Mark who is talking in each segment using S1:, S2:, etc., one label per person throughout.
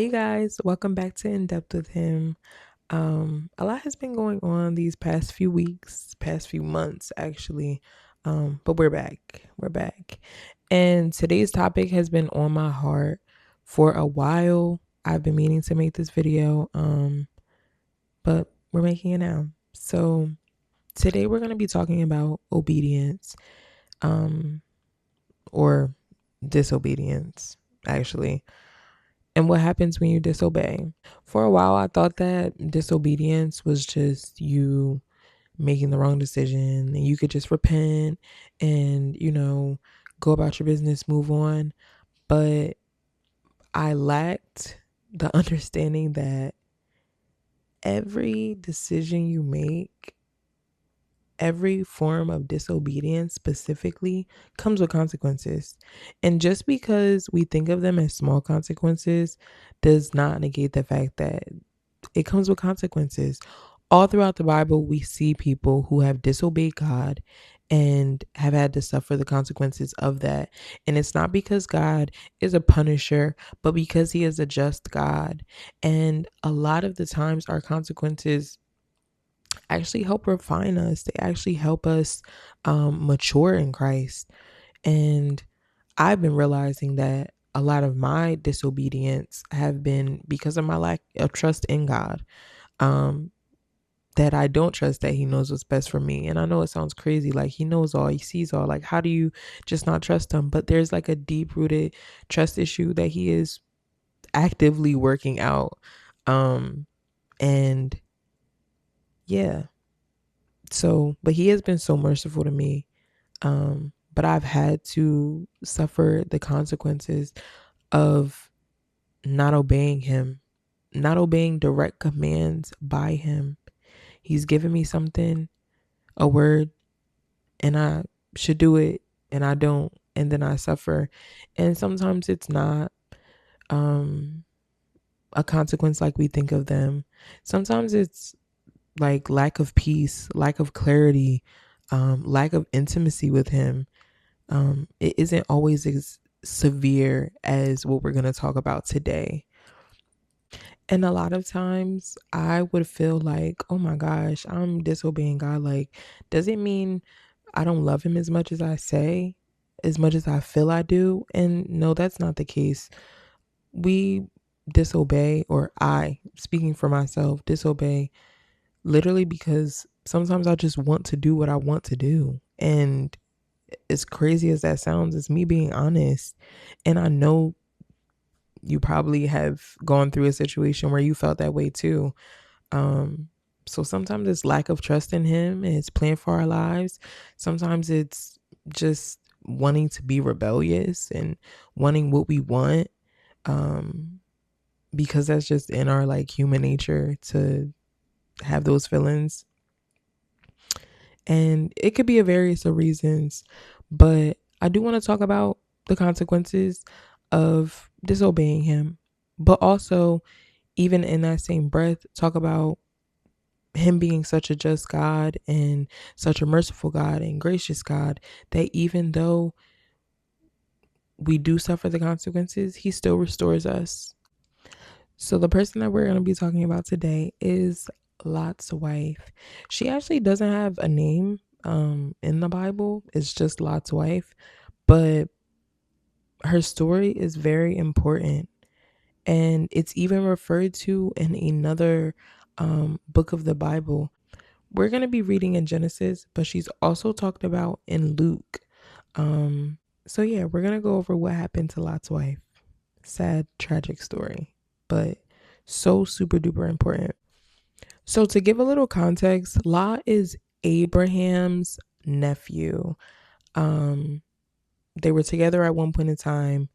S1: you guys? Welcome back to In Depth with Him. A lot has been going on these past few weeks, past few months actually. But we're back. We're back. And today's topic has been on my heart for a while. I've been meaning to make this video, but we're making it now. So today we're gonna be talking about obedience, um, or disobedience, actually. And what happens when you disobey. For a while, I thought that disobedience was just you making the wrong decision and you could just repent and, go about your business, move on. But I lacked the understanding that every decision you make, every form of disobedience specifically, comes with consequences. And just because we think of them as small consequences does not negate the fact that it comes with consequences. All throughout the Bible, we see people who have disobeyed God and have had to suffer the consequences of that. And it's not because God is a punisher, but because he is a just God. And a lot of the times, our consequences actually help refine us, they actually help us mature in Christ. And I've been realizing that a lot of my disobedience have been because of my lack of trust in God. Um, that I don't trust that he knows what's best for me. And I know it sounds crazy, like he knows all, he sees all. Like, how do you just not trust him? But there's like a deep rooted trust issue that he is actively working out. And yeah, but he has been so merciful to me. But I've had to suffer the consequences of not obeying him, not obeying direct commands by him. He's given me something, a word, and I should do it and I don't, and then I suffer. And sometimes it's not a consequence like we think of them. Sometimes it's like lack of peace, lack of clarity, lack of intimacy with him. It isn't always as severe as what we're going to talk about today. And a lot of times I would feel like, oh my gosh, I'm disobeying God. Like, does it mean I don't love him as much as I say, as much as I feel I do? And no, that's not the case. We disobey, or I, speaking for myself, disobey literally because sometimes I just want to do what I want to do. And as crazy as that sounds, it's me being honest. And I know you probably have gone through a situation where you felt that way too. Um, so sometimes it's lack of trust in him and his plan for our lives. Sometimes it's just wanting to be rebellious and wanting what we want. Um, because that's just in our like human nature to have those feelings. And it could be a various of reasons, but I do want to talk about the consequences of disobeying him, but also even in that same breath, talk about him being such a just God and such a merciful God and gracious God that even though we do suffer the consequences, he still restores us. So the person that we're going to be talking about today is Lot's wife. She actually doesn't have a name in the Bible. It's just Lot's wife, but her story is very important, and it's even referred to in another book of the Bible. We're going to be reading in Genesis, but she's also talked about in Luke. So yeah, we're going to go over what happened to Lot's wife. Sad, tragic story, but so super duper important. So to give a little context, Lot is Abraham's nephew. Um, they were together at one point in time.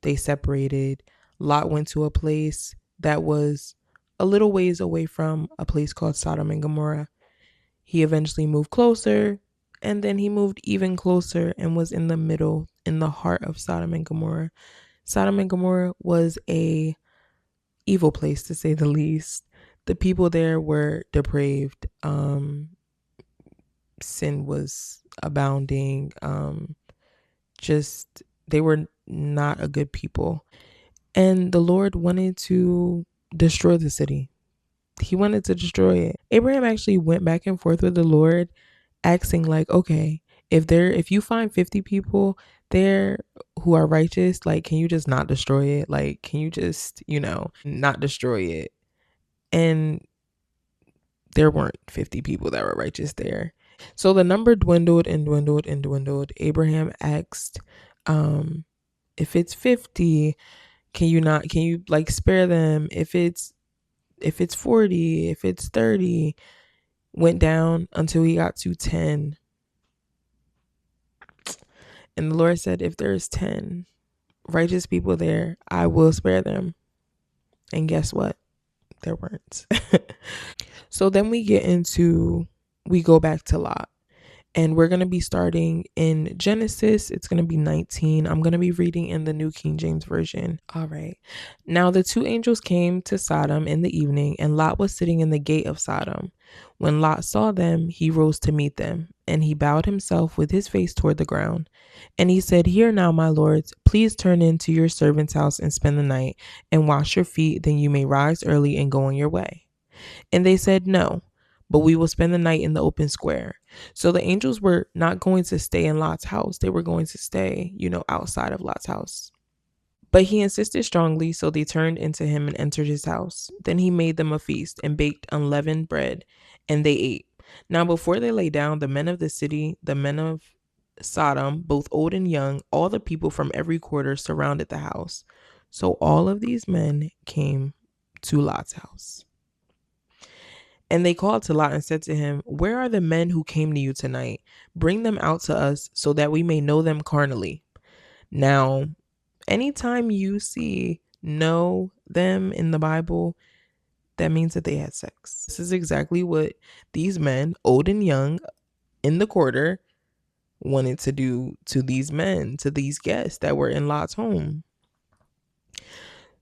S1: They separated. Lot went to a place that was a little ways away from a place called Sodom and Gomorrah. He eventually moved closer, and then he moved even closer and was in the middle, in the heart of Sodom and Gomorrah. Sodom and Gomorrah was a evil place, to say the least. The people there were depraved. Sin was abounding. Just they were not a good people. And the Lord wanted to destroy the city. He wanted to destroy it. Abraham actually went back and forth with the Lord, asking like, okay, if you find 50 people there who are righteous, like, can you just not destroy it? Like, can you just, not destroy it? And there weren't 50 people that were righteous there. So the number dwindled and dwindled and dwindled. Abraham asked, if it's 50, can you like spare them? If it's 40, if it's 30, went down until he got to 10. And the Lord said, if there's 10 righteous people there, I will spare them. And guess what? There weren't. So then we go back to Lot. And we're going to be starting in Genesis. It's going to be 19. I'm going to be reading in the New King James Version. All right. Now the two angels came to Sodom in the evening, and Lot was sitting in the gate of Sodom. When Lot saw them, he rose to meet them, and he bowed himself with his face toward the ground. And he said, "Hear now, my lords, please turn into your servant's house and spend the night, and wash your feet, then you may rise early and go on your way." And they said, "No, but we will spend the night in the open square." So the angels were not going to stay in Lot's house. They were going to stay, outside of Lot's house. But he insisted strongly, so they turned into him and entered his house. Then he made them a feast and baked unleavened bread, and they ate. Now before they lay down, the men of the city, the men of Sodom, both old and young, all the people from every quarter surrounded the house. So all of these men came to Lot's house. And they called to Lot and said to him, "Where are the men who came to you tonight? Bring them out to us so that we may know them carnally." Now, anytime you see know them in the Bible, that means that they had sex. This is exactly what these men, old and young, in the quarter, wanted to do to these men, to these guests that were in Lot's home.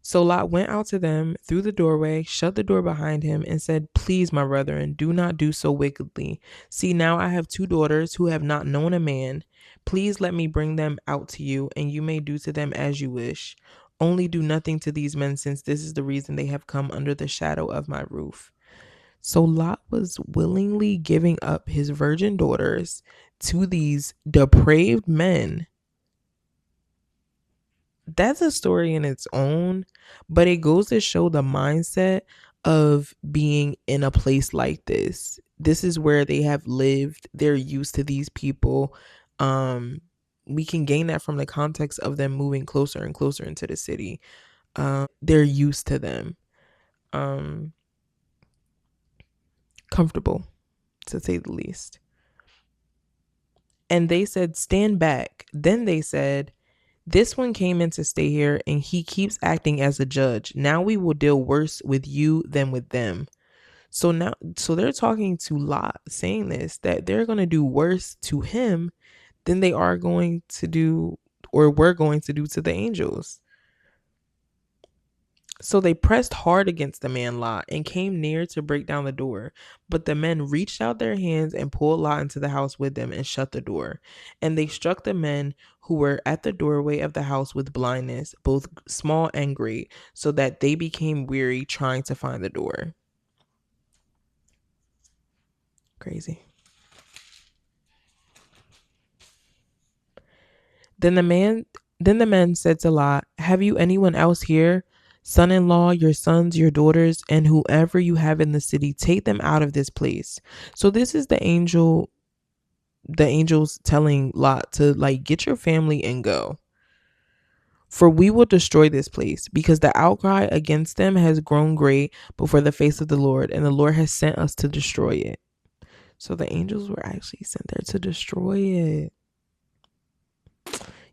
S1: So Lot went out to them through the doorway, shut the door behind him, and said, "Please, my brethren, do not do so wickedly. See, now I have two daughters who have not known a man. Please let me bring them out to you, and you may do to them as you wish. Only do nothing to these men, since this is the reason they have come under the shadow of my roof." So Lot was willingly giving up his virgin daughters to these depraved men. That's a story in its own, but it goes to show the mindset of being in a place like this. This is where they have lived. They're used to these people. We can gain that from the context of them moving closer and closer into the city. They're used to them. Comfortable, to say the least. And they said, "Stand back." Then they said, "This one came in to stay here, and he keeps acting as a judge. Now we will deal worse with you than with them." So they're talking to Lot, saying this, that they're going to do worse to him than they are going to do, or were going to do, to the angels. So they pressed hard against the man Lot and came near to break down the door. But the men reached out their hands and pulled Lot into the house with them and shut the door. And they struck the men who were at the doorway of the house with blindness, both small and great, so that they became weary trying to find the door. Crazy. Then the men said to Lot, "Have you anyone else here? Son-in-law, your sons, your daughters, and whoever you have in the city, take them out of this place." So this is the angels telling Lot to, like, get your family and go. "For we will destroy this place, because the outcry against them has grown great before the face of the Lord, and the Lord has sent us to destroy it." So the angels were actually sent there to destroy it.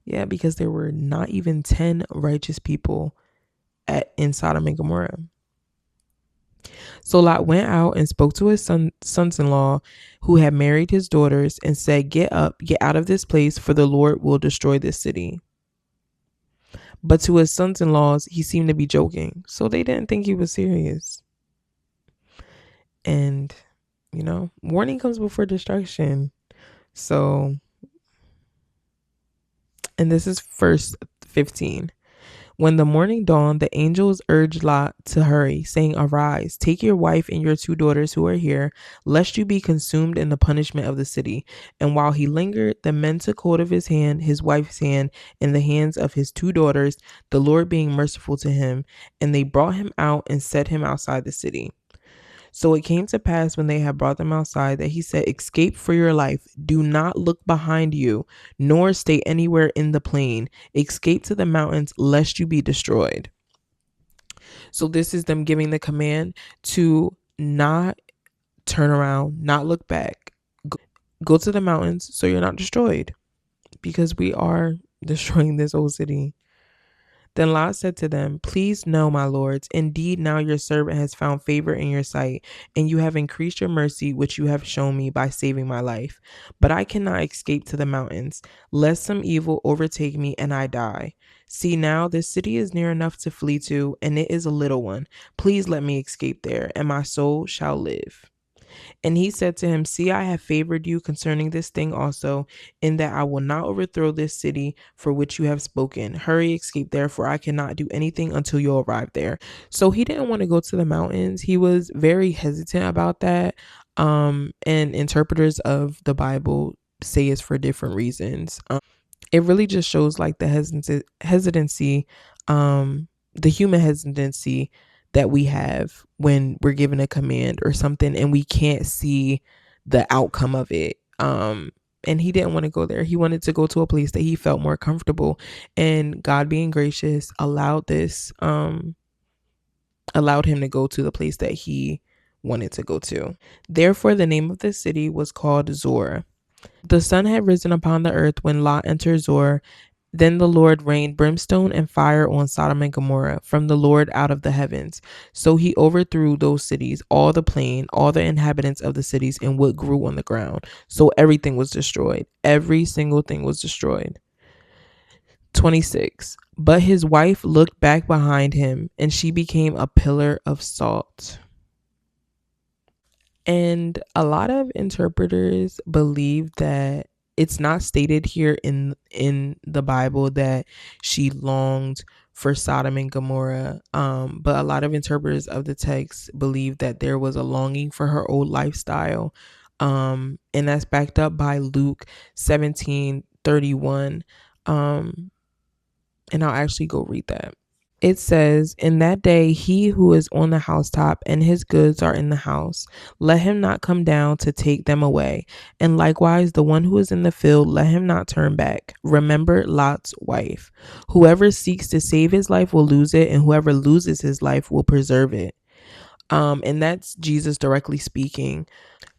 S1: Yeah, because there were not even 10 righteous people in Sodom and Gomorrah. So Lot went out and spoke to his sons-in-law who had married his daughters and said, "Get up, get out of this place, for the Lord will destroy this city." But to his sons-in-laws, he seemed to be joking, so they didn't think he was serious. And, warning comes before destruction. So, and this is verse 15. When the morning dawned, the angels urged Lot to hurry, saying, "Arise, take your wife and your 2 daughters who are here, lest you be consumed in the punishment of the city." And while he lingered, the men took hold of his hand, his wife's hand, and the hands of his 2 daughters, the Lord being merciful to him, and they brought him out and set him outside the city. So it came to pass when they had brought them outside that he said, "Escape for your life. Do not look behind you, nor stay anywhere in the plain. Escape to the mountains, lest you be destroyed." So this is them giving the command to not turn around, not look back. Go to the mountains so you're not destroyed, because we are destroying this whole city. Then Lot said to them, "Please know, my lords, indeed now your servant has found favor in your sight, and you have increased your mercy which you have shown me by saving my life. But I cannot escape to the mountains, lest some evil overtake me and I die. See now, this city is near enough to flee to, and it is a little one. Please let me escape there, and my soul shall live." And he said to him, "See, I have favored you concerning this thing also, in that I will not overthrow this city for which you have spoken. Hurry, escape therefore. I cannot do anything until you arrive there." So he didn't want to go to the mountains. He was very hesitant about that. And interpreters of the Bible say it's for different reasons. It really just shows like the hesitancy, the human hesitancy that we have when we're given a command or something and we can't see the outcome of it. And he didn't want to go there. He wanted to go to a place that he felt more comfortable, and God being gracious allowed him to go to the place that he wanted to go to. Therefore the name of the city was called Zor. The sun had risen upon the earth when Lot entered Zor. Then the Lord rained brimstone and fire on Sodom and Gomorrah from the Lord out of the heavens. So he overthrew those cities, all the plain, all the inhabitants of the cities, and what grew on the ground. So everything was destroyed. Every single thing was destroyed. 26. But his wife looked back behind him, and she became a pillar of salt. And a lot of interpreters believe that it's not stated here in the Bible that she longed for Sodom and Gomorrah. But a lot of interpreters of the text believe that there was a longing for her old lifestyle. And that's backed up by Luke 17:31. And I'll actually go read that. It says, "In that day, he who is on the housetop and his goods are in the house, let him not come down to take them away. And likewise, the one who is in the field, let him not turn back. Remember Lot's wife. Whoever seeks to save his life will lose it, and whoever loses his life will preserve it." And that's Jesus directly speaking.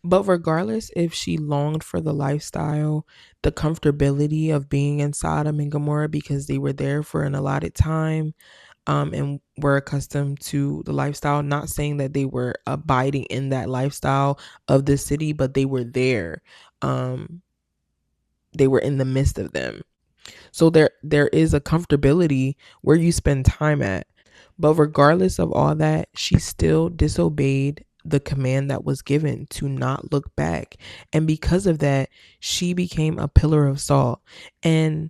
S1: But regardless if she longed for the lifestyle, the comfortability of being in Sodom and Gomorrah because they were there for an allotted time, and were accustomed to the lifestyle. Not saying that they were abiding in that lifestyle of the city, but they were there. Um, they were in the midst of them. So there is a comfortability where you spend time at. But regardless of all that, she still disobeyed the command that was given to not look back. And because of that, she became a pillar of salt. And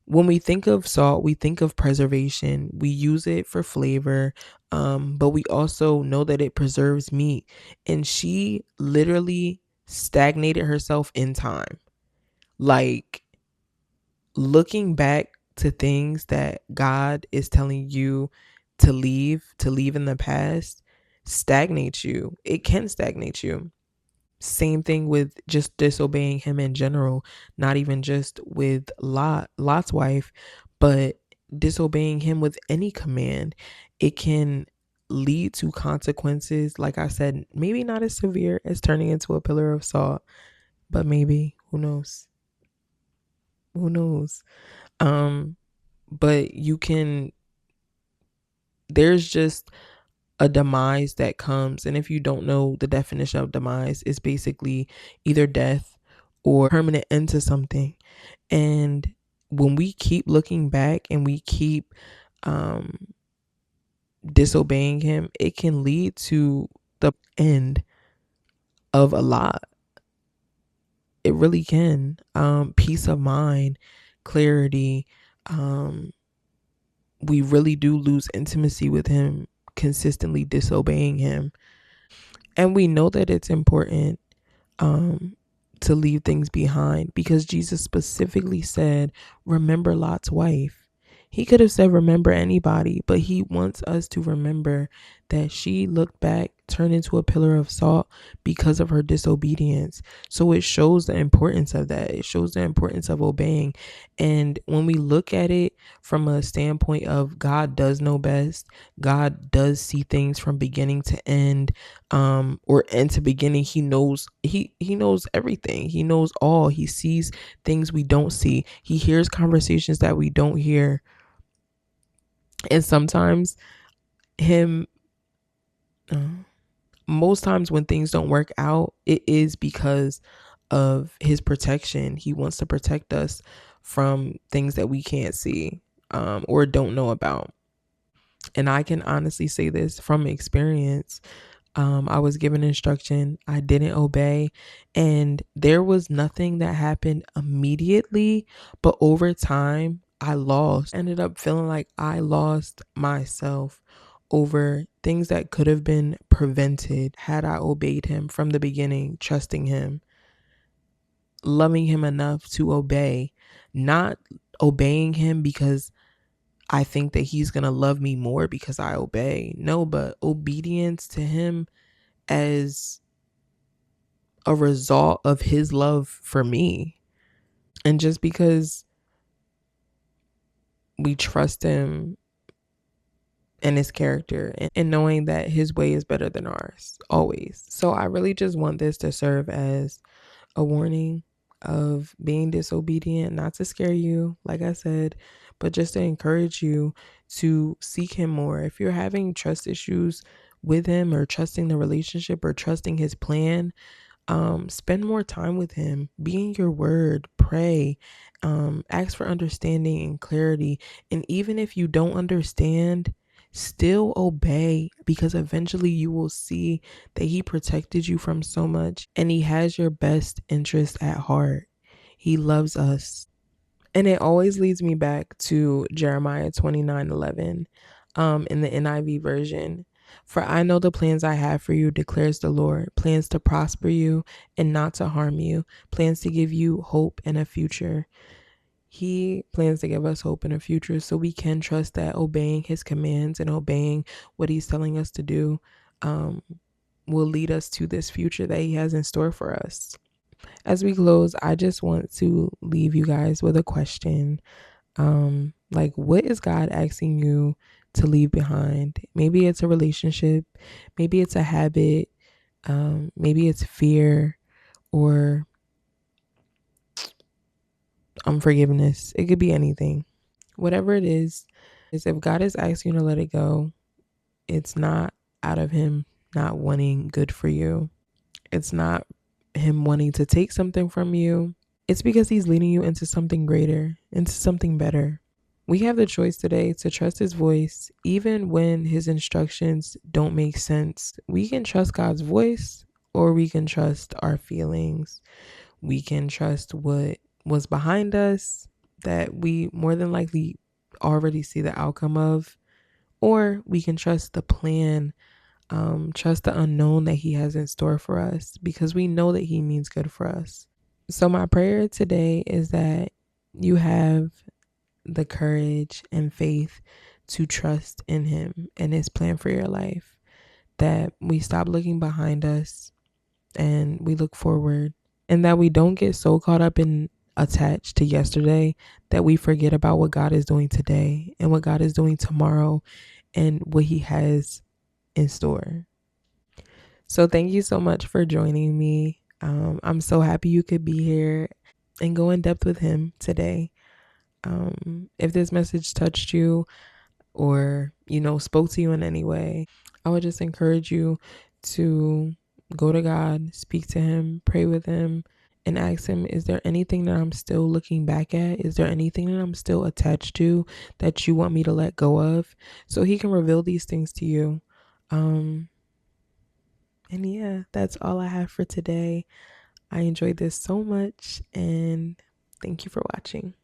S1: when we think of salt, we think of preservation. We use it for flavor, but we also know that it preserves meat. And she literally stagnated herself in time. Like, looking back to things that God is telling you to leave in the past, stagnates you. It can stagnate you. Same thing with just disobeying him in general, not even just with Lot's wife, but disobeying him with any command. It can lead to consequences. Like I said, maybe not as severe as turning into a pillar of salt, but maybe, who knows? Who knows? Um, but there's just a demise that comes. And if you don't know the definition of demise, it's basically either death or permanent end to something. And when we keep looking back and we keep disobeying him, it can lead to the end of a lot. It really can. Peace of mind, clarity, we really do lose intimacy with him consistently disobeying him. And we know that it's important um, to leave things behind because Jesus specifically said, remember Lot's wife. He could have said, remember anybody, but he wants us to remember that she looked back, turned into a pillar of salt because of her disobedience. So it shows the importance of that. It shows the importance of obeying. And when we look at it from a standpoint of God does know best, God does see things from beginning to end, or end to beginning. He knows everything. He knows all. He sees things we don't see. He hears conversations that we don't hear. And sometimes him uh, most times when things don't work out, it is because of his protection. He wants to protect us from things that we can't see, or don't know about. And I can honestly say this from experience. I was given instruction, I didn't obey, and there was nothing that happened immediately, but over time, I lost. Ended up feeling like I lost myself over things that could have been prevented had I obeyed him from the beginning, trusting him, loving him enough to obey, not obeying him because I think that he's going to love me more because I obey. No, but obedience to him as a result of his love for me. And just because we trust him and his character, and knowing that his way is better than ours, always. So I really just want this to serve as a warning of being disobedient, not to scare you, like I said, but just to encourage you to seek him more. If you're having trust issues with him, or trusting the relationship, or trusting his plan, spend more time with him, be in your word, pray, ask for understanding and clarity. And even if you don't understand, still obey, because eventually you will see that he protected you from so much and he has your best interest at heart. He loves us. And it always leads me back to Jeremiah 29:11, in the NIV version. For I know the plans I have for you, declares the Lord, plans to prosper you and not to harm you, plans to give you hope and a future. He plans to give us hope and a future, so we can trust that obeying his commands and obeying what he's telling us to do um, will lead us to this future that he has in store for us. As we close, I just want to leave you guys with a question. Like, what is God asking you to leave behind? Maybe it's a relationship, maybe it's a habit, maybe it's fear, or unforgiveness. It could be anything. Whatever it is if God is asking you to let it go, it's not out of him not wanting good for you. It's not him wanting to take something from you. It's because he's leading you into something greater, into something better. We have the choice today to trust his voice, even when his instructions don't make sense. We can trust God's voice, or we can trust our feelings. We can trust what was behind us that we more than likely already see the outcome of, or we can trust the plan, trust the unknown that he has in store for us, because we know that he means good for us. So, my prayer today is that you have the courage and faith to trust in him and his plan for your life, that we stop looking behind us and we look forward, and that we don't get so caught up and attached to yesterday that we forget about what God is doing today and what God is doing tomorrow and what he has in store. So thank you so much for joining me. I'm so happy you could be here and go in depth with him today. If this message touched you, or spoke to you in any way, I would just encourage you to go to God, speak to him, pray with him, and ask him, is there anything that I'm still looking back at? Is there anything that I'm still attached to that you want me to let go of? So he can reveal these things to you. And yeah, that's all I have for today. I enjoyed this so much, and thank you for watching.